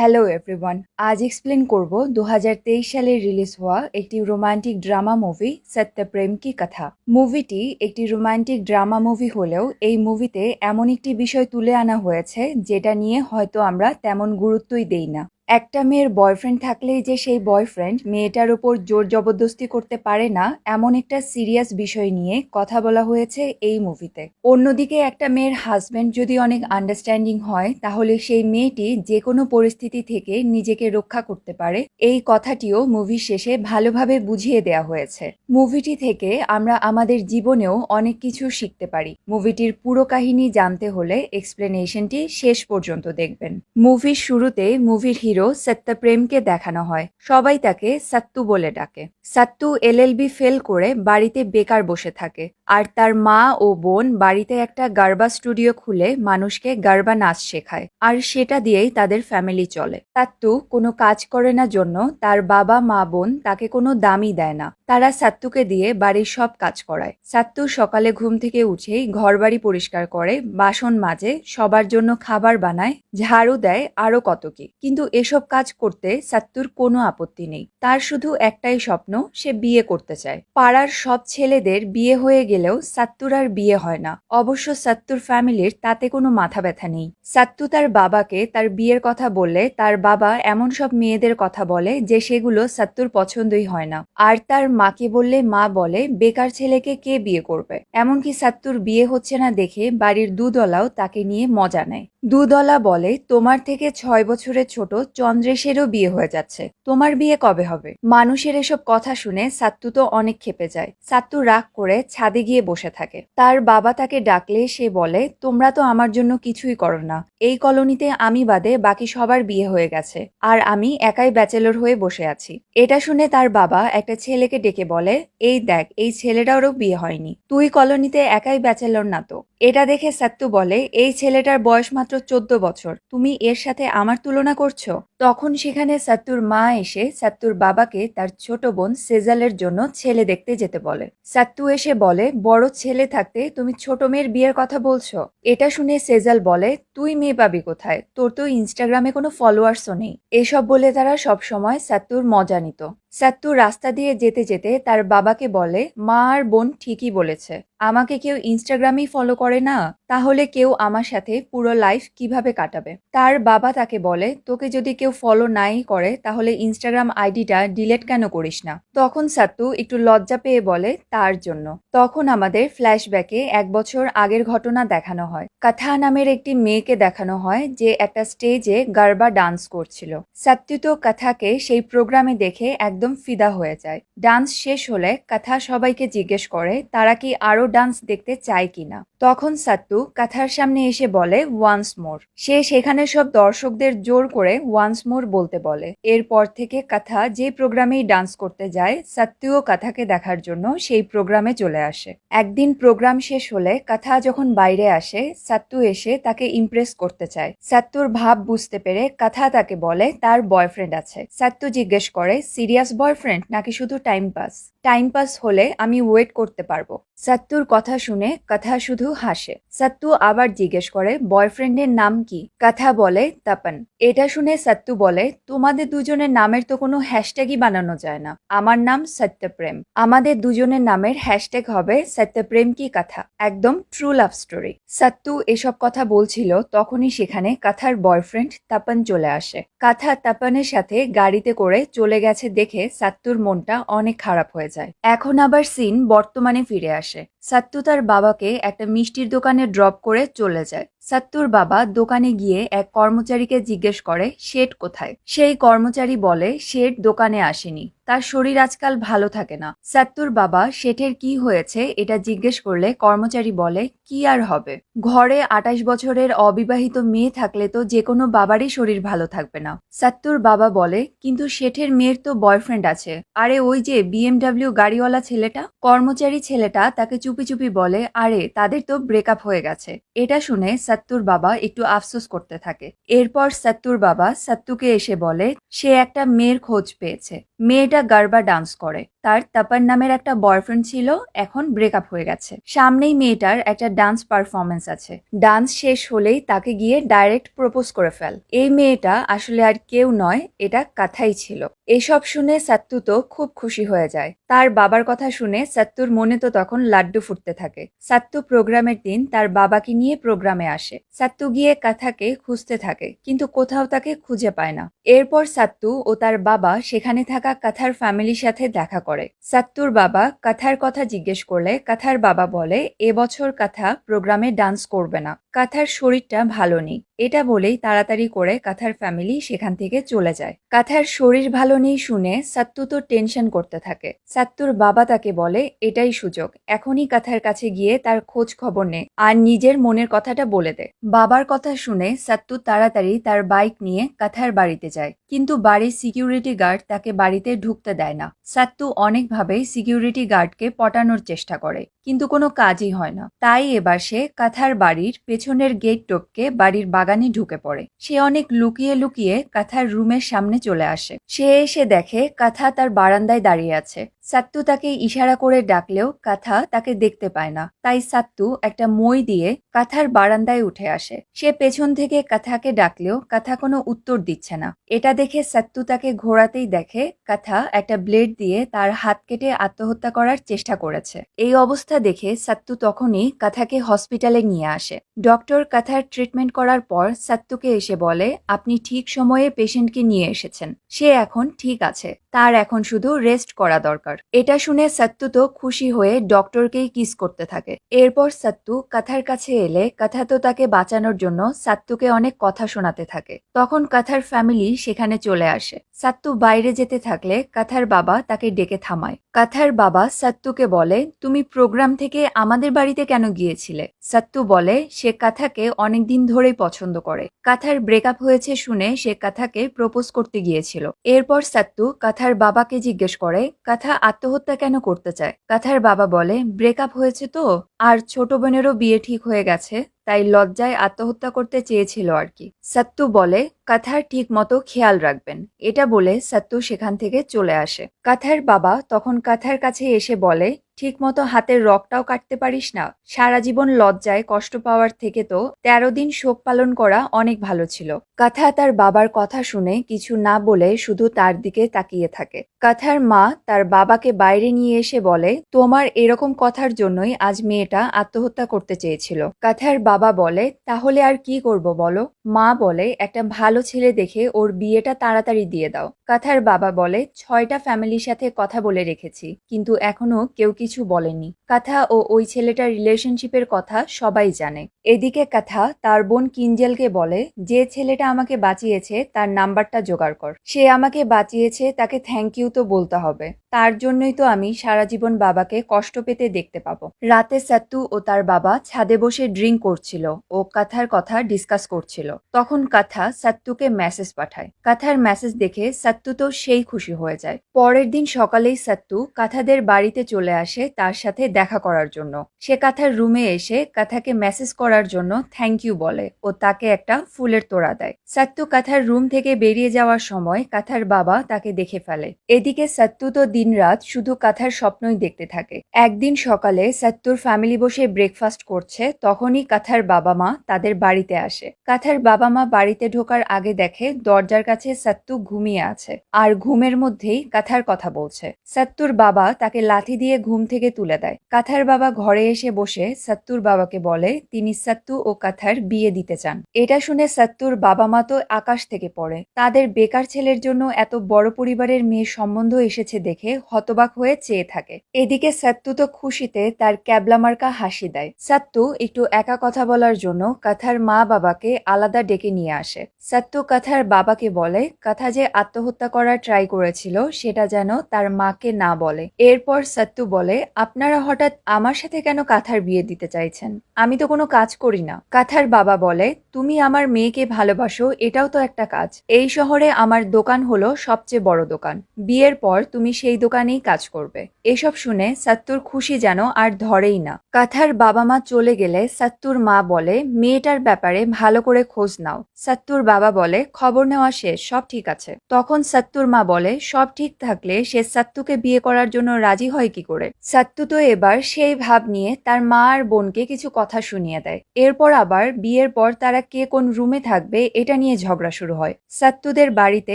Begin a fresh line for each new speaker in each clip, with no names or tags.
Hello everyone. আজ explain করব 2023 সালে রিলিজ হওয়া একটি রোমান্টিক ড্রামা মুভি সত্য প্রেম কি কথা। মুভিটি একটি রোমান্টিক ড্রামা মুভি হলেও এই মুভিতে এমন একটি বিষয় তুলে আনা হয়েছে যেটা নিয়ে হয়তো আমরা তেমন গুরুত্বই দেই না। একটা মেয়ের বয়ফ্রেন্ড থাকলেই যে সেই বয়ফ্রেন্ড মেয়েটার উপর জোর জবরদস্তি করতে পারে না, এমন একটা সিরিয়াস বিষয় নিয়ে কথা বলা হয়েছে এই মুভিতে। অন্যদিকে একটা মেয়ের হাজবেন্ড যদি অনেক আন্ডারস্ট্যান্ডিং হয় তাহলে সেই মেয়েটি যে কোনো পরিস্থিতি থেকে নিজেকে রক্ষা করতে পারে, এই কথাটিও মুভির শেষে ভালোভাবে বুঝিয়ে দেওয়া হয়েছে। মুভিটি থেকে আমরা আমাদের জীবনেও অনেক কিছু শিখতে পারি। মুভিটির পুরো কাহিনী জানতে হলে এক্সপ্লেনেশনটি শেষ পর্যন্ত দেখবেন। মুভির শুরুতে মুভির হিরো সত্য প্রেমকে দেখানো হয়। সবাই তাকে সত্তু বলে ডাকে। সত্তু এলএলবি ফেল করে বাড়িতে বেকার বসে থাকে, আর তার মা ও বোন বাড়িতে একটা গারবা স্টুডিও খুলে মানুষকে গারবা নাচ শেখায়, আর সেটা দিয়েই তাদের ফ্যামিলি চলে। সত্তু কোনো কাজ করে না জন্য তার বাবা মা বোন তাকে কোনো দামই দেয় না। তারা সত্তুকে দিয়ে বাড়ির সব কাজ করায়। সত্তু সকালে ঘুম থেকে উঠেই ঘরবাড়ি পরিষ্কার করে, বাসন মাজে, সবার জন্য খাবার বানায়, ঝাড়ু দেয়, আরো কত কি। কিন্তু এসব কাজ করতে সত্তুর কোনো আপত্তি নেই। তার শুধু একটাই স্বপ্ন, সে বিয়ে করতে চায়। পাড়ার সব ছেলেদের বিয়ে হয়ে গেলেও সত্তুর আর বিয়ে হয় না। অবশ্য সত্তুর ফ্যামিলির তাতে কোনো মাথা ব্যথা নেই। সত্তু তার বাবাকে তার বিয়ের কথা বললে তার বাবা এমন সব মেয়েদের কথা বলে যে সেগুলো সত্তুর পছন্দই হয় না। আর তার মাকে বললে মা বলে বেকার ছেলেকে কে বিয়ে করবে। এমনকি সত্তুর বিয়ে হচ্ছে না দেখে বাড়ির দুধওয়ালাও তাকে নিয়ে মজা নেয়। দুধওয়ালা বলে তোমার থেকে 6 বছরের ছোট চন্দ্রেশেরও বিয়ে হয়ে যাচ্ছে, তোমার বিয়ে কবে হবে। মানুষের এসব কথা শুনে সত্তু তো অনেক ক্ষেপে যায়। সত্তু রাগ করে ছাদে গিয়ে বসে থাকে। তার বাবা তাকে ডাকলে সে বলে তোমরা তো আমার জন্য কিছুই করো না। এই কলোনিতে আমি বাদে বাকি সবার বিয়ে হয়ে গেছে, আর আমি একাই ব্যাচেলর হয়ে বসে আছি। এটা শুনে তার বাবা একটা ছেলেকে ডেকে বলে এই দেখ, এই ছেলেটারও বিয়ে হয়নি, তুই কলোনিতে একাই ব্যাচেলর না তো। এটা দেখে সত্তু বলে এই ছেলেটার বয়স মাত্র 14 বছর, তুমি এর সাথে আমার তুলনা করছো। তখন সেখানে সত্তুর মা এসে সত্তুর বাবাকে তার ছোট বোন সেজালের জন্য ছেলে দেখতে যেতে বলে। সত্তু এসে বলে বড় ছেলে থাকতে তুমি ছোট মেয়ের বিয়ের কথা বলছো। এটা শুনে সেজাল বলে তুই মেয়ে পাবি কোথায়, তোর তো ইনস্টাগ্রামে কোনো ফলোয়ার্সও নেই। এসব বলে তারা সবসময় সত্তুর মজা নিত। সত্তু রাস্তা দিয়ে যেতে যেতে তার বাবাকে বলে মা আর বোন ঠিকই বলেছে, আমাকে কেউ ইনস্টাগ্রামেই ফলো করে না, তাহলে কেউ আমার সাথে পুরো লাইফ কিভাবে কাটাবে। তার বাবা তাকে বলে তোকে যদি কেউ ফলো নাই করে তাহলে ইনস্টাগ্রাম আইডিটা ডিলেট কেন করিস না। তখন সত্তু একটু লজ্জা পেয়ে বলে তার জন্য। তখন আমাদের ফ্ল্যাশব্যাকে 1 বছর আগের ঘটনা দেখানো হয়। কথা নামের একটি মেয়েকে দেখানো হয় যে একটা স্টেজে গারবা ডান্স করছিল। সত্তু তো কথাকে সেই প্রোগ্রামে দেখে একদম ফিদা হয়ে যায়। ডান্স শেষ হলে কথা সবাইকে জিজ্ঞেস করে তারা কি আরো ডান্স দেখতে চায় কিনা। তখন সত্তু কথার সামনে এসে বলে ওয়ান্স মোর। সে সেখানে সব দর্শকদের জোর করে ওয়ান্স মোর বলতে বলে। এরপর থেকে কথা যে প্রোগ্রামেই ডান্স করতে যায়, সত্তুও কথাকে দেখার জন্য সেই প্রোগ্রামে চলে আসে। একদিন প্রোগ্রাম শেষ হলে কথা যখন বাইরে আসে, সত্তু এসে তাকে ইমপ্রেস করতে চায়। সত্তুর ভাব বুঝতে পেরে কথা তাকে বলে তার বয়ফ্রেন্ড আছে। সত্তু জিজ্ঞেস করে সিরিয়াস বয়ফ্রেন্ড নাকি শুধু টাইম পাস। টাইম পাস হলে আমি ওয়েট করতে পারবো। সত্তুর কথা শুনে কথা শুধু হাসে। সত্তু আবার জিজ্ঞেস করে বয়ফ্রেন্ডের নাম কি। কথা বলে তপন। এটা শুনে সত্তু বলে তোমাদের দুজনের নামের তো কোনো হ্যাশট্যাগই বানানো যায় না, আমার নাম সত্যপ্রেম, আমাদের দুজনের নামের হ্যাশট্যাগ হবে সত্যপ্রেম কি কথা, একদম ট্রু লাভ স্টোরি। সত্তু এসব কথা বলছিল তখনই সেখানে কথার বয়ফ্রেন্ড তপন চলে আসে। কথা তপনের সাথে গাড়িতে করে চলে গেছে দেখে সত্তুর মনটা অনেক খারাপ হয়ে যায়। এখন আবার সিন বর্তমানে ফিরে আসে। সত্তু তার বাবাকে একটা মিষ্টির দোকানে ড্রপ করে চলে যায়। সত্তুর বাবা দোকানে গিয়ে এক কর্মচারীকে জিজ্ঞেস করে শেঠ কোথায়। সেই কর্মচারী বলে শেঠ দোকানে আসেনি, তার শরীর আজকাল ভালো থাকে না। সত্তুর বাবা শেঠের কি হয়েছে এটা জিজ্ঞেস করলে কর্মচারী বলে কি আর হবে, ঘরে 28 বছরের অবিবাহিত মেয়ে থাকলে তো যে কোনো বাবারই শরীর ভালো থাকবে না। সত্তুর বাবা বলে কিন্তু শেঠের মেয়ের তো বয়ফ্রেন্ড আছে, আরে ওই যে BMW গাড়িওয়ালা ছেলেটা। কর্মচারী ছেলেটা তাকে চুপ চুপি চুপি বলে, আরে তাদের তো ব্রেকআপ হয়ে গেছে। এটা শুনে সাত্তুর বাবা একটু আফসোস করতে থাকে। এরপর সাত্তুর বাবা সাত্তুকে এসে বলে সে একটা মেয়ের খোঁজ পেয়েছে। মেয়েটা গারবা ডান্স করে। তার তাপার নামের একটা বয়ফ্রেন্ড ছিল, এখন ব্রেকআপ হয়ে গেছে। সামনেই মেয়েটার একটা ডান্স পারফরমেন্স আছে। ডান্স শেষ হলেই তাকে গিয়ে ডাইরেক্ট প্রপোজ করে ফেল। এই মেয়েটা আসলে আর কেউ নয়, এটা কাথাই ছিল। এসব শুনে সাত্তু তো খুব খুশি হয়ে যায়। তার বাবার কথা শুনে সাত্তুর মনে তো তখন লাড্ডু ফুটতে থাকে। সাত্তু প্রোগ্রামের দিন তার বাবাকে নিয়ে প্রোগ্রামে আসে। সাত্তু গিয়ে কাথাকে খুঁজতে থাকে, কিন্তু কোথাও তাকে খুঁজে পায় না। এরপর সাত্তু ও তার বাবা সেখানে থাকা কাথার ফ্যামিলির সাথে দেখা করে। সাত্তুর বাবা কাথার কথা জিজ্ঞেস করলে কাথার বাবা বলে এবছর কাথা প্রোগ্রামে ডান্স করবে না, কাথার শরীরটা ভালো নেই। এটা বলেই তাড়াতাড়ি করে কাথার ফ্যামিলি সেখান থেকে চলে যায়। কাথার শরীর ভালো নেই শুনে সাত্তু তো টেনশন করতে থাকে। সাত্তুর বাবা তাকে বলে এটাই সুযোগ, এখনই কাথার কাছে গিয়ে তার খোঁজ খবর নে আর নিজের মনের কথাটা বলে দে। বাবার কথা শুনে সাত্তু তাড়াতাড়ি তার বাইক নিয়ে কাথার বাড়িতে যায়, কিন্তু বাড়ির সিকিউরিটি গার্ড তাকে বাড়িতে ঢুকতে দেয় না। সাত্তু অনেকভাবে সিকিউরিটি গার্ডকে পটানোর চেষ্টা করে, কিন্তু কোনো কাজই হয় না। তাই এবার সে কাথার বাড়ির পেছনের গেট টপকে বাড়ির বাগানে ঢুকে পড়ে। সে অনেক লুকিয়ে লুকিয়ে কাথার রুমের সামনে চলে আসে। সে এসে দেখে কাথা তার বারান্দায় দাঁড়িয়ে আছে। সাত্তু তাকে ইশারা করে ডাকলেও কাথা তাকে দেখতে পায় না। তাই সাত্তু একটা মই দিয়ে কাথার বারান্দায় উঠে আসে। সে পেছন থেকে কাথাকে ডাকলেও কাথা কোনো উত্তর দিচ্ছে না। এটা দেখে সাত্তু তাকে ঘোরাতেই দেখে কাথা একটা ব্লেড দিয়ে তার হাত কেটে আত্মহত্যা করার চেষ্টা করেছে। এই অবস্থা দেখে সাত্তু তখনই কাথাকে হসপিটালে নিয়ে আসে। ডক্টর কাথার ট্রিটমেন্ট করার পর সাত্তুকে এসে বলে আপনি ঠিক সময়ে পেশেন্টকে নিয়ে এসেছেন, সে এখন ঠিক আছে, তার এখন শুধু রেস্ট করা দরকার। এটা শুনে সাত্তু তো খুশি হয়ে ডক্টরকেই কিস করতে থাকে। এরপর সাত্তু কাথার কাছে এলে কাথা তো তাকে বাঁচানোর জন্য সাত্তুকে অনেক কথা শোনাতে থাকে। তখন কাথার ফ্যামিলি সেখানে চলে আসে। সাত্তু বাইরে যেতে থাকলে কাথার বাবা তাকে ডেকে থামায়। কাথার বাবা সাত্তুকে বলে তুমি প্রোগ্রাম থেকে আমাদের বাড়িতে কেন গিয়েছিলে? সাত্তু বলে সে কাথাকে অনেকদিন ধরেই পছন্দ করে। কাথার ব্রেকআপ হয়েছে শুনে সে কাথাকে প্রপোজ করতে গিয়েছিল। এরপর সাত্তু কাথার বাবাকে জিজ্ঞেস করে কাথা আত্মহত্যা কেন করতে চায়। কাথার বাবা বলে ব্রেকআপ হয়েছে তো, আর ছোট বোনেরও বিয়ে ঠিক হয়ে গেছে, তাই লজ্জায় আত্মহত্যা করতে চেয়েছিল আর কি। সাত্তু বলে কাথার ঠিক মতো খেয়াল রাখবেন। এটা বলে সাত্তু সেখান থেকে চলে আসে। কাথার বাবা তখন কাথার কাছে এসে বলে ঠিক মতো হাতের রগটাও কাটতে পারিস না? সারা জীবন লজ্জায় কষ্ট পাওয়ার থেকে তো 13 দিন শোক পালন করা অনেক ভালো ছিল। কাথা তার বাবার কথা শুনে কিছু না বলে শুধু তার দিকে তাকিয়ে থাকে। কাথার মা তার বাবাকে বাইরে নিয়ে এসে বলে তোমার এরকম কথার জন্যই আজ মেয়েটা আত্মহত্যা করতে চেয়েছিল। কাথার বাবা বলে তাহলে আর কি করব বলো? মা বলে একটা ভালো ছেলে দেখে ওর বিয়েটা তাড়াতাড়ি দিয়ে দাও। কাথার বাবা বলে 6টা ফ্যামিলির সাথে কথা বলে রেখেছি, কিন্তু এখনো কেউ কিছু বলেনি। কাথা ও ওই ছেলেটার রিলেশনশিপের কথা সবাই জানে। এদিকে কাথা তার বোন কিঞ্জেলকে বলে যে ছেলেটা আমাকে বাঁচিয়েছে তার নাম্বারটা জোগাড় কর। সে আমাকে বাঁচিয়েছে, তাকে থ্যাংক ইউ তো বলতে হবে। তার জন্যই তো আমি সারা জীবন বাবাকে কষ্ট পেতে দেখতে পাবো। রাতে সাত্তু ও তার বাবা ছাদে বসে ড্রিঙ্ক করছিল ও কাথার কথা ডিসকাস করছিল। তখন কাথা সাত্তুকে মেসেজ পাঠায়। কাথার মেসেজ দেখে সাত্তু তো সেই খুশি হয়ে যায়। পরের দিন সকালেই সাত্তু কাথাদের বাড়িতে চলে আসে তার সাথে দেখা করার জন্য। সে কাথার রুমে এসে কাথাকে মেসেজ করার জন্য থ্যাংক ইউ বলে ও তাকে একটা ফুলের তোড়া দেয়। সাত্তু কাথার রুম থেকে বেরিয়ে যাওয়ার সময় কাথার বাবা তাকে দেখে ফেলে। এদিকে সাত্তু তো দিনরাত শুধু কাথার স্বপ্নই দেখতে থাকে। একদিন সকালে সাত্তুর ফ্যামিলি বসে ব্রেকফাস্ট করছে, তখনই কাথার বাবা মা তাদের বাড়িতে আসে। কাথার বাবা মা বাড়িতে ঢোকার আগে দেখে দরজার কাছে সাত্তু ঘুমিয়ে আছে আর ঘুমের মধ্যেই কাথার কথা বলছে। সাত্তুর বাবা তাকে লাথি দিয়ে ঘুম থেকে তুলে দেয়। কাথার বাবা ঘরে এসে বসে সাত্তুর বাবাকে বলে তিনি সাত্তু ও কাথার বিয়ে দিতে চান। এটা শুনে সাত্তুর বাবা মা তো আকাশ থেকে পড়ে। তাদের বেকার ছেলের জন্য এত বড় পরিবারের মেয়ের সম্বন্ধ এসেছে দেখে হতবাক হয়ে চেয়ে থাকে। এদিকে সাত্তু তো খুশিতে তার ক্যাবলা মার্কা হাসি দেয়। সাত্তু একটু একা কথা বলার জন্য কাথার মা বাবাকে আলাদা ডেকে নিয়ে আসে। সাত্তু কাথার বাবাকে বলে কাথা যে আত্মহত্যা করার ট্রাই করেছিল সেটা যেন তার মাকে না বলে। এরপর সাত্তু বলে আপনারা হঠাৎ আমার সাথে কেন কাথার বিয়ে দিতে চাইছেন? আমি তো কোনো কাজ করি না। কাথার বাবা বলে, তুমি আমার মেয়েকে ভালোবাসো, এটাও তো একটা কাজ। এই শহরে আমার দোকান হলো সবচেয়ে বড় দোকান। বিয়ের পর তুমি সেই দোকানেই কাজ করবে। এসব শুনে সাত্তুর খুশি যেন আর ধরেই না। কাথার বাবা মা চলে গেলে সাত্তুর মা বলে, মেয়েটার ব্যাপারে ভালো করে খোঁজ নাও। সাত্তুর বাবা বলে, খবর নেওয়া শেষ, সব ঠিক আছে। তখন সাত্তুর মা বলে, সব ঠিক থাকলে সে সাত্তুকে বিয়ে করার জন্য রাজি হয় কি করে? সাত্তু তো এবার সেই ভাব নিয়ে তার মা আর বোনকে কিছু কথা শুনিয়ে দেয়। এরপর আবার বিয়ের পর তারা কে কোন রুমে থাকবে এটা নিয়ে ঝগড়া শুরু হয়। সাত্তুদের বাড়িতে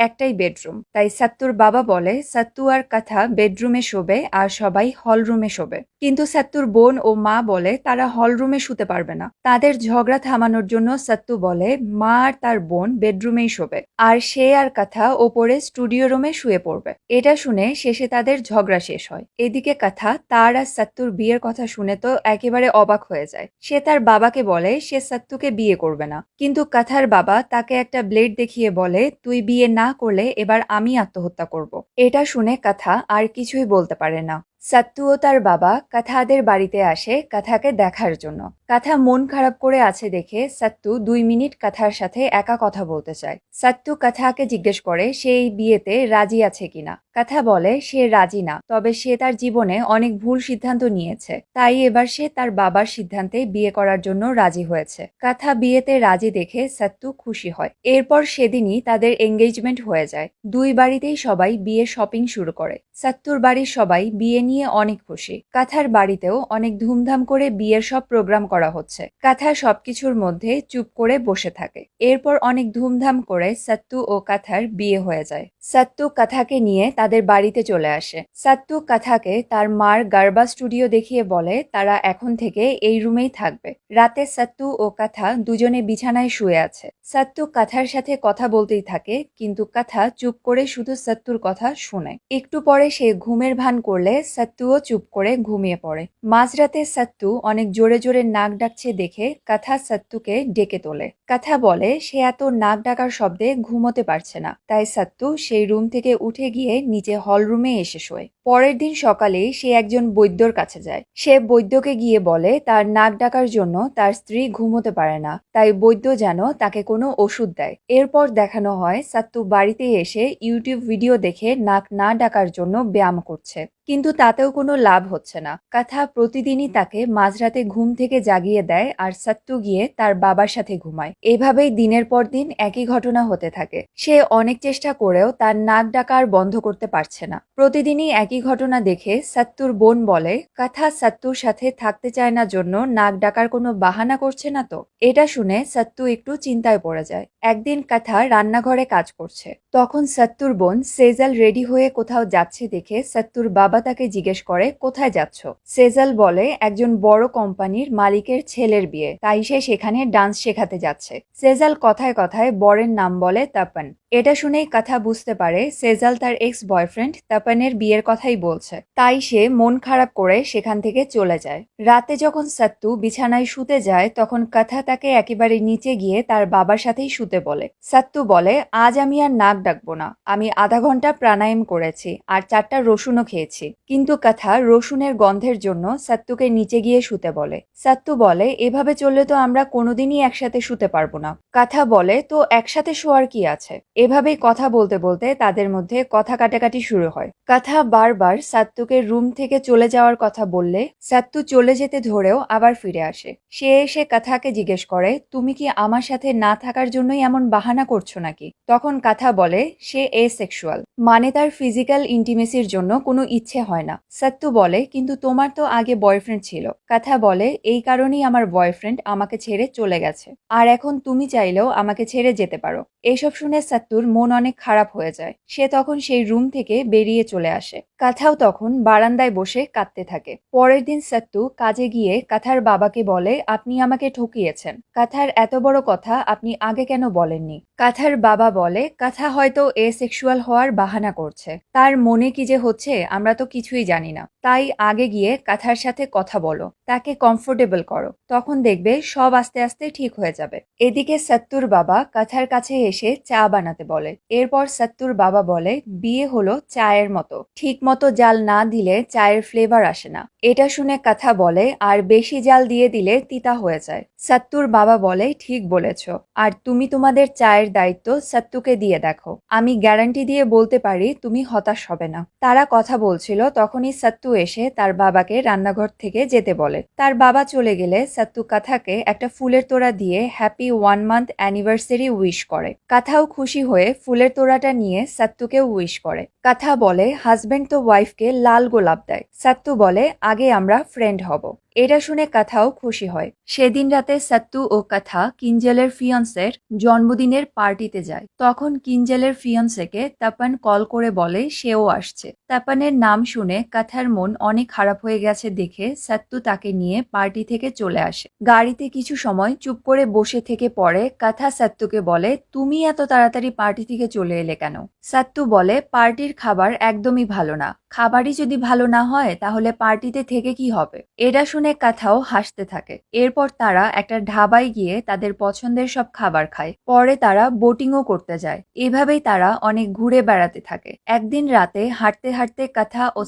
একটাই বেডরুম, তাই সাত্তুর বাবা বলে সাত্তু আর কাথা বেডরুমে শোবে আর সবাই হল রুমে শোবে। কিন্তু সাত্তুর বোন ও মা বলে তারা হল রুমে শুতে পারবে না। তাদের ঝগড়া থামানোর জন্য সাত্তু বলে মা আর তার বোন বেডরুমেই শোবে আর সে আর কাথা ওপরে স্টুডিও রুমে শুয়ে পড়বে। এটা শুনে শেষে তাদের ঝগড়া শেষ হয়। এদিকে কাথা তার আর সাত্তুর বিয়ের কথা শুনে তো একেবারে অবাক হয়ে যায়। সে তার বাবাকে বলে সে সাত্তুকে বিয়ে করবে না, কিন্তু কাথার বাবা তাকে একটা ব্লেড দেখিয়ে বলে, তুই বিয়ে না করলে এবার আমি আত্মহত্যা করব। এটা শুনে কাথা আর কিছুই বলতে পারে না। সাত্তু ও তার বাবা কাথাদের বাড়িতে আসে কাথাকে দেখার জন্য। কাথা মন খারাপ করে আছে দেখে সাত্তু 2 মিনিট কাথার সাথে একা কথা বলতে চায়। সাত্তু কাথাকে জিজ্ঞেস করে সে এই বিয়েতে রাজি আছে কিনা। কাথা বলে সে রাজি না, তবে সে তার জীবনে অনেক ভুল সিদ্ধান্ত নিয়েছে, তাই এবার সে তার বাবার সিদ্ধান্তে বিয়ে করার জন্য রাজি হয়েছে। কাথা বিয়েতে রাজি দেখে সাত্তু খুশি হয়। এরপর সেদিনই তাদের এঙ্গেজমেন্ট হয়ে যায়। দুই বাড়িতেই সবাই বিয়ে শপিং শুরু করে। সাত্তুর বাড়ির সবাই বিয়ে নিয়ে অনেক খুশি। কাথার বাড়িতেও অনেক ধুমধাম করে বিয়ের সব প্রোগ্রাম করা হচ্ছে। কাথা সবকিছুর মধ্যে চুপ করে বসে থাকে। এরপর অনেক ধুমধাম করে সাত্তু ও কাথার বিয়ে হয়ে যায়। সাত্তু কাথাকে নিয়ে তাদের বাড়িতে চলে আসে। সাত্তু কাথাকে তার মার গার্বা স্টুডিও দেখিয়ে বলে তারা এখন থেকে এই রুমেই থাকবে। রাতে সাত্তু ও কাথা দুজনে বিছানায় শুয়ে আছে। সাত্তু কাথার সাথে কথা বলতেই থাকে, কিন্তু কাথা চুপ করে শুধু সাত্তুর কথা শুনে। একটু পরে সে ঘুমের ভান করলে সাত্তুও চুপ করে ঘুমিয়ে পড়ে। মাঝরাতে সাত্তু অনেক জোরে জোরে নাক ডাকছে দেখে কাথা সাত্তুকে ডেকে তোলে। কাথা বলে সে এত নাক ডাকার শব্দে ঘুমোতে পারছে না, তাই সাত্তু সেই রুম থেকে উঠে গিয়ে নিচে হল রুমে এসে শোয়। পরের দিন সকালেই সে একজন বৈদ্যর কাছে যায়। সে বৈদ্যকে গিয়ে বলে তার নাক ডাকার জন্য তার স্ত্রী ঘুমোতে পারে না, তাই বৈদ্য যেন তাকে কোনো ওষুধ দেয়। এরপর দেখানো হয় সাত্তু বাড়িতে এসে ইউটিউব ভিডিও দেখে নাক না ডাকার জন্য ব্যায়াম করছে, কিন্তু তাতেও কোনো লাভ হচ্ছে না। কাথা প্রতিদিনই তাকে মাঝরাতে ঘুম থেকে জাগিয়ে দেয় আর সাত্তু গিয়ে তার বাবার সাথে ঘুমায়। এভাবেই দিনের পর দিন একই ঘটনা হতে থাকে। সে অনেক চেষ্টা করেও তার নাক ডাকা আর বন্ধ করতে পারছে না। প্রতিদিনই একই ঘটনা দেখে সাত্তুর বোন বলে কাথা সাত্তুর সাথে থাকতে চায় না জন্য নাক ডাকার কোনো বাহানা করছে না তো। এটা শুনে সাত্তু একটু চিন্তায় পড়ে যায়। একদিন কাথা রান্নাঘরে কাজ করছে, তখন সাত্তুর বোন সেজাল রেডি হয়ে কোথাও যাচ্ছে দেখে সাত্তুর বাবা তাকে জিজ্ঞেস করে কোথায় যাচ্ছ। সেজাল বলে একজন বড় কোম্পানির মালিকের ছেলের বিয়ে, তাই সে সেখানে ডান্স শেখাতে যাচ্ছে। সেজাল কথায় কথায় বরের নাম বলে তপন। এটা শুনেই কাথা বুঝতে পারে সেজাল তার এক্স বয়ফ্রেন্ড তপনের বিয়ের কথাই বলছে, তাই সে মন খারাপ করে সেখান থেকে চলে যায়। রাতে যখন সাত্তু বিছানায় শুতে যায় তখন কাথা তাকে একেবারে নিচে গিয়ে তার বাবার সাথেই শুতে বলে। সাত্তু বলে আজ আমি আর নাক ডাকবো না, আমি আধা ঘন্টা প্রাণায়াম করেছি আর 4টা রসুনও খেয়েছি। কিন্তু কাথা রসুনের গন্ধের জন্য সাত্তুকে নিচে গিয়ে শুতে বলে। সাত্তু বলে এভাবে চললে তো আমরা কোনোদিনই একসাথে শুতে পারবো না। কাথা বলে তো একসাথে শোয়ার কি আছে। এভাবেই কথা বলতে বলতে তাদের মধ্যে কথা কাটাকাটি শুরু হয়। কাথা বারবার সাত্তুকে রুম থেকে চলে যাওয়ার কথা বললে সাত্তু চলে যেতে ধরেও আবার ফিরে আসে। সে এসে কাথাকে জিজ্ঞেস করে তুমি কি আমার সাথে না থাকার জন্যই এমন বাহানা করছো নাকি। তখন কাথা বলে সে এসেক্সুয়াল, মানে তার ফিজিক্যাল ইন্টিমেসির জন্য কোনো ইচ্ছে হয় না। সাত্তু বলে কিন্তু তোমার তো আগে বয়ফ্রেন্ড ছিল। কাথা বলে এই কারণেই আমার বয়ফ্রেন্ড আমাকে ছেড়ে চলে গেছে, আর এখন তুমি চাইলেও আমাকে ছেড়ে যেতে পারো। এসব শুনে সাত্তুর মন অনেক খারাপ হয়ে যায়। সে তখন সেই রুম থেকে বেরিয়ে চলে আসে। কাথাও তখন বারান্দায় বসে কাঁদতে থাকে। পরের দিন সাত্তু কাজে গিয়ে কাথার বাবাকে বলে আপনি আমাকে ঠকিয়েছেন। কাথার এত বড় কথা আপনি আগে কেন বলেননি। কাথার বাবা বলে কাথা হয়তো এসেক্সুয়াল হওয়ার বাহানা করছে, তার মনে কি যে হচ্ছে আমরা তো কিছুই জানি না। তাই আগে গিয়ে কাথার সাথে কথা বলো, তাকে কমফোর্টেবল করো, তখন দেখবে সব আস্তে আস্তে ঠিক হয়ে যাবে। এদিকে সাত্তুর বাবা কাথার কাছে এসে এসে চা বানাতে বলে। এরপর সত্তুর বাবা বলে বিয়ে হলো চায়ের মতো, ঠিক মতো জাল না দিলে চায়ের ফ্লেভার আসে না। এটা শুনে কথা বলে আর বেশি জাল দিয়ে দিলে তিতা হয়ে যায়। সত্তুর বাবা বলে ঠিক বলেছ, আর তুমি তোমাদের চায়ের দায়িত্ব সত্তুকে দিয়ে দেখো, আমি গ্যারান্টি দিয়ে বলতে পারি তুমি হতাশ হবে না। তারা কথা বলছিল তখনই সত্তু এসে তার বাবাকে রান্নাঘর থেকে যেতে বলে। তার বাবা চলে গেলে সত্তু কাথাকে একটা ফুলের তোড়া দিয়ে হ্যাপি 1 মান্থ অ্যানিভার্সারি উইশ করে। কাথাও খুশি হয়ে ফুলের তোড়াটা নিয়ে সত্তুকেও উইশ করে। কাথা বলে হাজবেন্ড তো ওয়াইফকে লাল গোলাপ দেয়। সত্তু বলে আগে আমরা ফ্রেন্ড হব। এটা শুনে কাথাও খুশি হয়। সেদিন রাতে সত্তু ও কাথা কিঞ্জলের ফিয়ন্সের জন্মদিনের পার্টিতে যায়। তখন কিঞ্জলের ফিয়ন্সেকে তাপান কল করে বলে সেও আসছে। তাপানের নাম শুনে কাথার মন অনেক খারাপ হয়ে গেছে দেখে সত্তু তাকে নিয়ে পার্টি থেকে চলে আসে। গাড়িতে কিছু সময় চুপ করে বসে থেকে পরে কাথা সত্তুকে বলে তুমি এত তাড়াতাড়ি পার্টি থেকে চলে এলে কেন? সত্তু বলে পার্টির খাবার একদমই ভালো না, খাবারই যদি ভালো না হয় তাহলে পার্টিতে থেকে কি হবে? এটা শুনে কাথাও হাসতে থাকে। এরপর তারা একটা ধাবায় গিয়ে তাদের পছন্দের সব খাবার খায়। পরে তারা বোটিংও করতে যায়। এভাবেই তারা অনেক ঘুরে বেড়াতে থাকে। একদিন রাতে হাঁটতে হাঁটতে কাথা ও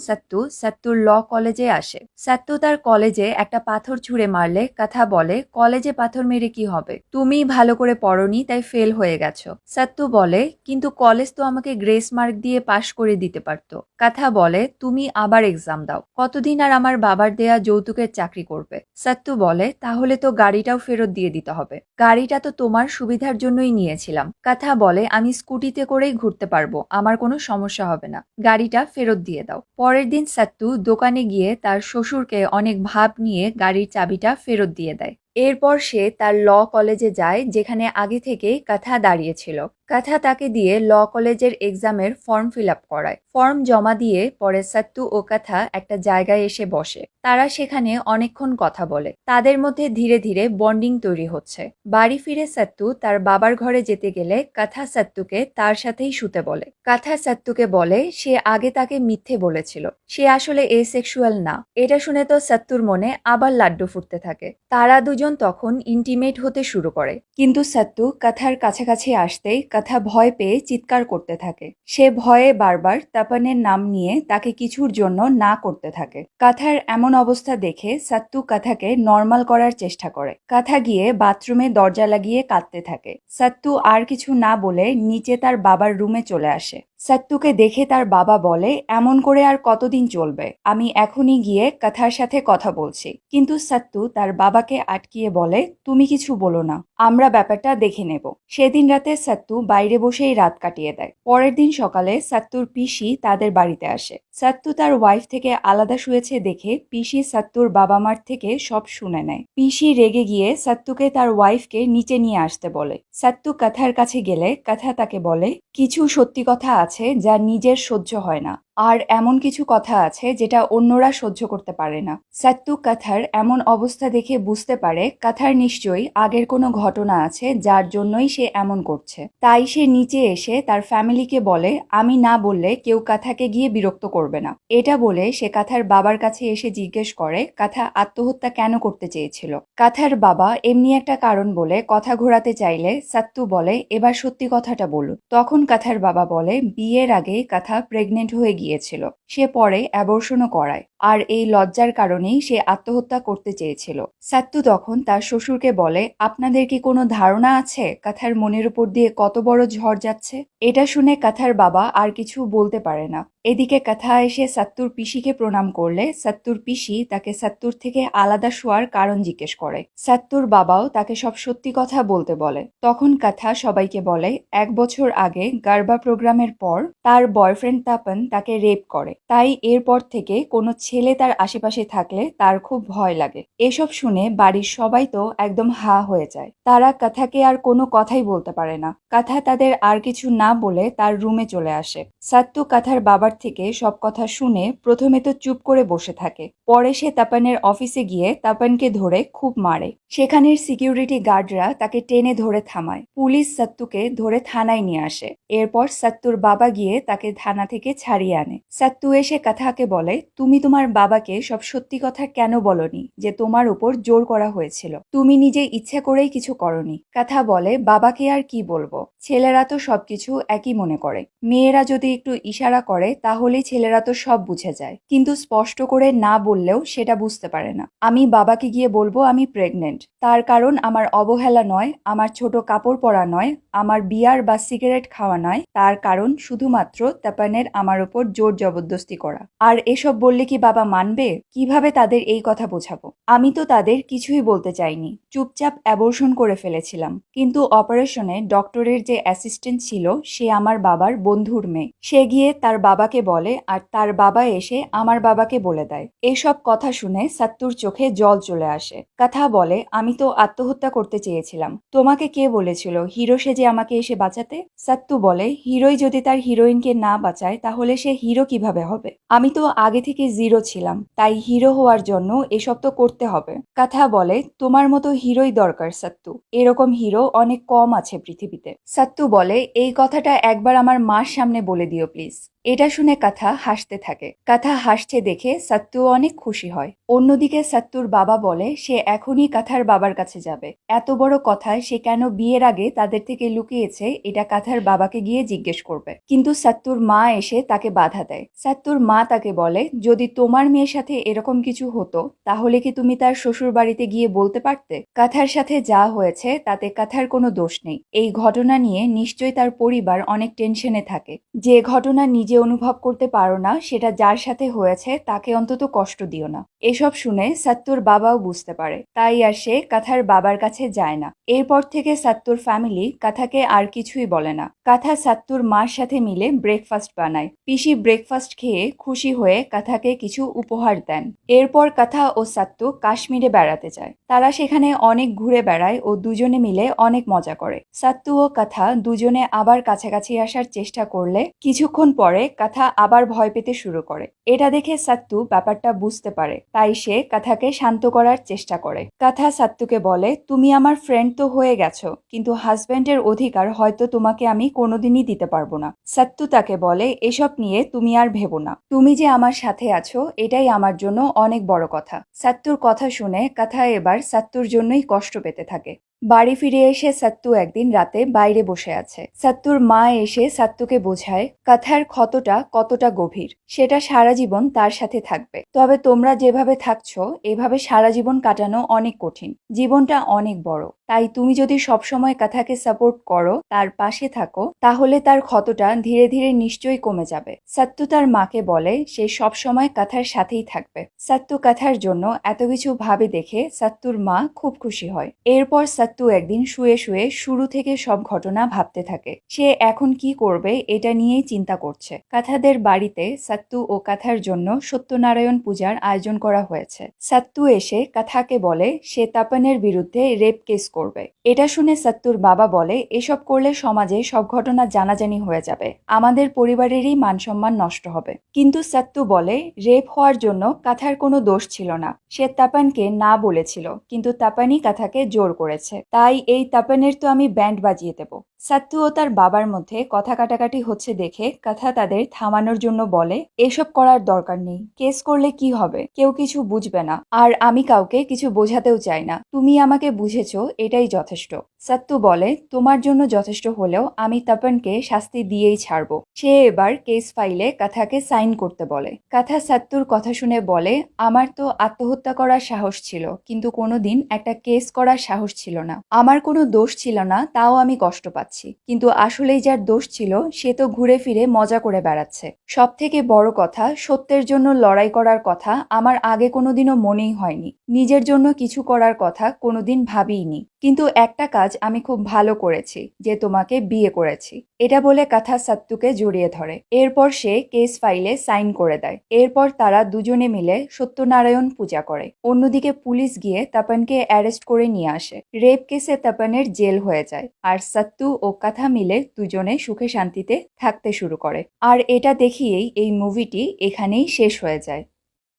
সত্তুর ল কলেজে আসে। সত্তু তার কলেজে একটা পাথর ছুঁড়ে মারলে কাথা বলে কলেজে পাথর মেরে কি হবে, তুমি ভালো করে পড়নি তাই ফেল হয়ে গেছো। সত্তু বলে কিন্তু কলেজ তো আমাকে গ্রেস মার্ক দিয়ে পাশ করে দিতে পারতো। কাথা বলে তুমি আবার এক্সাম দাও, কতদিন আর আমার বাবার দেয়া যৌতুকের চাকরি করবে? সত্তু বলে তাহলে তো গাড়িটাও ফেরত দিয়ে দিতে হবে, গাড়িটা তো তোমার সুবিধার জন্যই নিয়েছিলাম। কাথা বলে আমি স্কুটিতে করেই ঘুরতে পারবো, আমার কোনো সমস্যা হবে না, গাড়িটা ফেরত দিয়ে দাও। পরের দিন সত্তু দোকানে গিয়ে তার শ্বশুরকে অনেক ভাব নিয়ে গাড়ির চাবিটা ফেরত দিয়ে দেয়। এরপর সে তার ল কলেজে যায় যেখানে আগে থেকেই কাথা দাঁড়িয়েছিল। কাথা তাকে দিয়ে ল কলেজের এক্সামের ফর্ম ফিল আপ করায়। ফর্ম জমা দিয়ে পরে সত্তু ও কাথা একটা জায়গায় এসে বসে। তারা সেখানে অনেকক্ষণ কথা বলে। তাদের মধ্যে ধীরে ধীরে বন্ডিং তৈরি হচ্ছে। বাড়ি ফিরে সত্তু তার বাবার ঘরে যেতে গেলে কাথা সত্তুকে তার সাথেই শুতে বলে। কাথা সত্তুকে বলে সে আগে তাকে মিথ্যে বলেছিল, সে আসলে এসেক্সুয়াল না। এটা শুনে তো সত্তুর মনে আবার লাড্ডু ফুটতে থাকে। তারা দুজন তখন ইন্টিমেট হতে শুরু করে। কিন্তু সত্তু কাথার কাছাকাছি আসতেই কাথা ভয় পেয়ে চিৎকার করতে থাকে। সে ভয়ে বারবার তাপানের নাম নিয়ে তাকে কিছুর জন্য না করতে থাকে। কাথার এমন অবস্থা দেখে সত্তু কাথাকে নর্মাল করার চেষ্টা করে। কাথা গিয়ে বাথরুমে দরজা লাগিয়ে কাঁদতে থাকে। সত্তু আর কিছু না বলে নিচে তার বাবার রুমে চলে আসে। সত্তুকে দেখে তার বাবা বলে এমন করে আর কতদিন চলবে, আমি এখনই গিয়ে কাথার সাথে কথা বলছি। কিন্তু সত্তু তার বাবাকে আটকিয়ে বলে তুমি কিছু বলো না, আমরা ব্যাপারটা দেখে নেব। সেদিন রাতে সত্তু বাইরে বসেই রাত কাটিয়ে দেয়। পরের দিন সকালে সত্তুর পিসি তাদের বাড়িতে আসে। সত্তু তার ওয়াইফ থেকে আলাদা শুয়েছে দেখে পিসি সত্তুর বাবা মার থেকে সব শুনে নেয়। পিসি রেগে গিয়ে সত্তুকে তার ওয়াইফকে নিচে নিয়ে আসতে বলে। সত্তু কাথার কাছে গেলে কাথা তাকে বলে কিছু সত্যি কথা আছে যা নিজের সহ্য হয় না, আর এমন কিছু কথা আছে যেটা অন্যরা সহ্য করতে পারে না। সত্তু কাথার এমন অবস্থা দেখে বুঝতে পারে কাথার নিশ্চয়ই আগের কোনো ঘটনা আছে যার জন্যই সে এমন করছে। তাই সে নিচে এসে তার ফ্যামিলিকে বলে আমি না বললে কেউ কাথাকে গিয়ে বিরক্ত করবে না। এটা বলে সে কাথার বাবার কাছে এসে জিজ্ঞেস করে কাথা আত্মহত্যা কেন করতে চেয়েছিল। কাথার বাবা এমনি একটা কারণ বলে কথা ঘোরাতে চাইলে সত্তু বলে এবার সত্যি কথাটা বলুন। তখন কাথার বাবা বলে বিয়ের আগে কাথা প্রেগনেন্ট হয়ে গিয়েছিল, সে পরে অ্যাবর্শনও করায়, আর এই লজ্জার কারণেই সে আত্মহত্যা করতে চেয়েছিল। সত্তু তখন তার শ্বশুরকে বলে আপনাদের কি কোনো ধারণা আছে কাথার মনের উপর দিয়ে কত বড় ঝড় যাচ্ছে? এটা শুনে কাথার বাবা আর কিছু বলতে পারে না। এদিকে কাথা এসে সত্তুর পিসিকে প্রণাম করলে সত্তুর পিসি তাকে সত্তুর থেকে আলাদা শোয়ার কারণ জিজ্ঞেস করে। সত্তুর বাবাও তাকে সব সত্যি কথা বলতে বলে। তখন কাথা সবাইকে বলে 1 বছর আগে গারবা প্রোগ্রামের পর তার বয়ফ্রেন্ড তাপন তাকে রেপ করে, তাই এরপর থেকে কোনো ছেলে তার আশেপাশে থাকলে তার খুব ভয় লাগে। এসব শুনে বাড়ির সবাই তো একদম হা হয়ে যায়। তারা কাথাকে আর কোনো কথাই বলতে পারে না। কাথা তাদের আর কিছু না বলে তার রুমে চলে আসে। সত্তু কাথার বাবার থেকে সব কথা শুনে প্রথমে তো চুপ করে বসে থাকে। পরে সে তাপানের অফিসে গিয়ে তাপানকে ধরে খুব মারে। সেখানের সিকিউরিটি গার্ডরা তাকে টেনে ধরে থামায়। পুলিশ সত্তুকে ধরে থানায় নিয়ে আসে। এরপর সত্তুর বাবা গিয়ে তাকে থানা থেকে ছাড়িয়ে আনে। সত্তু এসে কাথাকে বলে তুমি তোমার তোমার বাবাকে সব সত্যি কথা কেন বলনি যে তোমার উপর জোর করা হয়েছিল? তুমি নিজে ইচ্ছে করেই কিছু করনি। কথা বলে, বাবাকে আর কি বলবো, ছেলেরা তো সবকিছু একই মনে করে। মেয়েরা যদি একটু ইশারা করে তাহলেই ছেলেরা তো সব বুঝে যায়, কিন্তু স্পষ্ট করে না বললেও সেটা বুঝতে পারে না। আমি বাবাকে গিয়ে বলবো আমি প্রেগনেন্ট, তার কারণ আমার অবহেলা নয়, আমার ছোট কাপড় পরা নয়, আমার বিয়ার বা সিগারেট খাওয়া নয়, তার কারণ শুধুমাত্র তাপানের আমার উপর জোর জবরদস্তি করা। আর এসব বললে কি বাবা মানবে? কিভাবে তাদের এই কথা বোঝাবো? আমি তো তাদের কিছুই বলতে চাইনি, চুপচাপ অ্যাবর্শন করে ফেলেছিলাম। কিন্তু অপারেশনে ডক্টরের যে অ্যাসিস্ট্যান্ট ছিল সে আমার বাবার বন্ধুর মেয়ে। সে গিয়ে তার বাবাকে বলে আর তার বাবা এসে আমার বাবাকে বলে দেয়। এসব কথা শুনে সাত্তুর চোখে জল চলে আসে। কথা বলে, আমি তো আত্মহত্যা করতে চেয়েছিলাম। তোমাকে কে বলেছিল হিরো সেজে আমাকে এসে বাঁচাতে? সাত্তু বলে, হিরোই যদি তার হিরোইনকে না বাঁচায় তাহলে সে হিরো কিভাবে হবে? আমি তো আগে থেকে জিরো ছিলাম, তাই হিরো হওয়ার জন্য এসব তো করতে হবে। কথা বলে, তোমার মতো হিরোই দরকার সাত্তু, এরকম হিরো অনেক কম আছে পৃথিবীতে। সাত্তু বলে, এই কথাটা একবার আমার মার সামনে বলে দিও প্লিজ। এটা শুনে কথা হাসতে থাকে। কথা হাসছে দেখে সাত্তু অনেক খুশি হয়। অন্যদিকে সাত্তুর বাবা বলে সে এখনই কাথার বাবার কাছে যাবে। এত বড় কথায় সে কেন বিয়ের আগে তাদের থেকে লুকিয়েছে এটা কাথার বাবাকে গিয়ে জিজ্ঞেস করবে। কিন্তু সাত্তুর মা এসে তাকে বাধা দেয়। সাত্তুর মা তাকে বলে, যদি তোমার মেয়ের সাথে এরকম কিছু হতো তাহলে কি তুমি তার শ্বশুর বাড়িতে গিয়ে বলতে পারতে? কাথার সাথে যা হয়েছে তাতে কাথার কোনো দোষ নেই। এই ঘটনা নিয়ে নিশ্চয়ই তার পরিবার অনেক টেনশনে থাকে। যে ঘটনা নিজে অনুভব করতে পারো না সেটা যার সাথে হয়েছে তাকে অন্তত কষ্ট দিও না। এসব শুনে সাত্তুর বাবাও বুঝতে পারে, তাই আর সে কাথার বাবার কাছে যায় না। এরপর থেকে সাত্তুর ফ্যামিলি কাথাকে আর কিছুই বলে না। কাথা সাত্তুর মার সাথে মিলে ব্রেকফাস্ট বানায়। পিসি ব্রেকফাস্ট খেয়ে খুশি হয়ে কাথাকে কিছু উপহার দেন। এরপর কাথা ও সাত্তু কাশ্মীরে বেড়াতে যায়। তারা সেখানে অনেক ঘুরে বেড়ায় ও দুজনে মিলে অনেক মজা করে। সাত্তু ও কাথা দুজনে আবার কাছাকাছি আসার চেষ্টা করলে কিছুক্ষণ পরে কাথা আবার ভয় পেতে শুরু করে। এটা দেখে সাত্তু ব্যাপারটা বুঝতে পারে, তাই সে কাথাকে শান্ত করার চেষ্টা করে। কাথা সাত্তুকে বলে, তুমি আমার ফ্রেন্ড তো হয়ে গেছো, কিন্তু হাজব্যান্ডের অধিকার হয়তো তোমাকে আমি কোনোদিনই দিতে পারবো না। সাত্তু তাকে বলে, এসব নিয়ে তুমি আর ভেবো না, তুমি যে আমার সাথে আছো এটাই আমার জন্য অনেক বড় কথা। সাত্তুর কথা শুনে কাথা এবার সাত্তুর জন্যই কষ্ট পেতে থাকে। বাড়ি ফিরে এসে সাত্তু একদিন রাতে বাইরে বসে আছে। সাত্তুর মা এসে সাত্তুকে বোঝায় কাথার ক্ষতটা কতটা গভীর, সেটা সারা জীবন তার সাথে থাকবে। তবে তোমরা যেভাবে থাকছো এভাবে সারা জীবন কাটানো অনেক কঠিন, জীবনটা অনেক বড়। তাই তুমি যদি সবসময় কাথাকে সাপোর্ট করো, তার পাশে থাকো, তাহলে তার ক্ষতটা ধীরে ধীরে নিশ্চয়ই কমে যাবে। সাত্তু তার মাকে বলে সে সবসময় কাথার সাথেই থাকবে। সাত্তু কাথার জন্য এত কিছু ভাবে দেখে সাত্তুর মা খুব খুশি হয়। এরপর সাত্তু একদিন শুয়ে শুয়ে শুরু থেকে সব ঘটনা ভাবতে থাকে। সে এখন কি করবে এটা নিয়েই চিন্তা করছে। কাথাদের বাড়িতে সাত্তু ও কাথার জন্য সত্যনারায়ণ পূজার আয়োজন করা হয়েছে। সাত্তু এসে কাথাকে বলে সে তাপানের বিরুদ্ধে রেপ কেস করবে। এটা শুনে সাত্তুর বাবা বলে, এসব করলে সমাজে সব ঘটনা জানাজানি হয়ে যাবে, আমাদের পরিবারেরই মান সম্মান নষ্ট হবে। কিন্তু সাত্তু বলে রেপ হওয়ার জন্য কাথার কোনো দোষ ছিল না, সে তাপানকে না বলেছিল, কিন্তু তাপানই কাথাকে জোর করেছে। তাই এই তাপানের তো আমি ব্যান্ড বাজিয়ে দেব। সাত্তু ও তার বাবার মধ্যে কথা কাটাকাটি হচ্ছে দেখে কাথা তাদের থামানোর জন্য বলে, এসব করার দরকার নেই, কেস করলে কি হবে, কেউ কিছু বুঝবে না, আর আমি কাউকে কিছু বোঝাতেও চাই না, তুমি আমাকে বুঝেছো এটাই যথেষ্ট। সাত্তু বলে, তোমার জন্য যথেষ্ট হলেও আমি তাপানকে শাস্তি দিয়েই ছাড়বো। সে এবার কেস ফাইলে কাথাকে সাইন করতে বলে। কাথা সাত্তুর কথা শুনে বলে, আমার তো আত্মহত্যা করার সাহস ছিল, কিন্তু কোনোদিন একটা কেস করার সাহস ছিল না। আমার কোনো দোষ ছিল না, তাও আমি কষ্ট পাচ্ছি, কিন্তু আসলেই যার দোষ ছিল সে তো ঘুরে ফিরে মজা করে বেড়াচ্ছে। সব থেকে বড় কথা, সত্যের জন্য লড়াই করার কথা আমার আগে কোনোদিনও মনেই হয়নি, নিজের জন্য কিছু করার কথা কোনোদিন ভাবিইনি, কিন্তু একটা কাজ আমি খুব ভালো করেছি, যে তোমাকে বিয়ে করেছি। এটা বলে কাথা সাত্তুকে জড়িয়ে ধরে। এরপর সে কেস ফাইলে সাইন করে দেয়। এরপর তারা দুজনে মিলে সত্যনারায়ণ পূজা করে। অন্যদিকে পুলিশ গিয়ে তাপানকে অ্যারেস্ট করে নিয়ে আসে। রেপ কেসে তাপানের জেল হয়ে যায়, আর সাত্তু ও কাথা মিলে দুজনে সুখে শান্তিতে থাকতে শুরু করে। আর এটা দেখিয়েই এই মুভিটি এখানেই শেষ হয়ে যায়।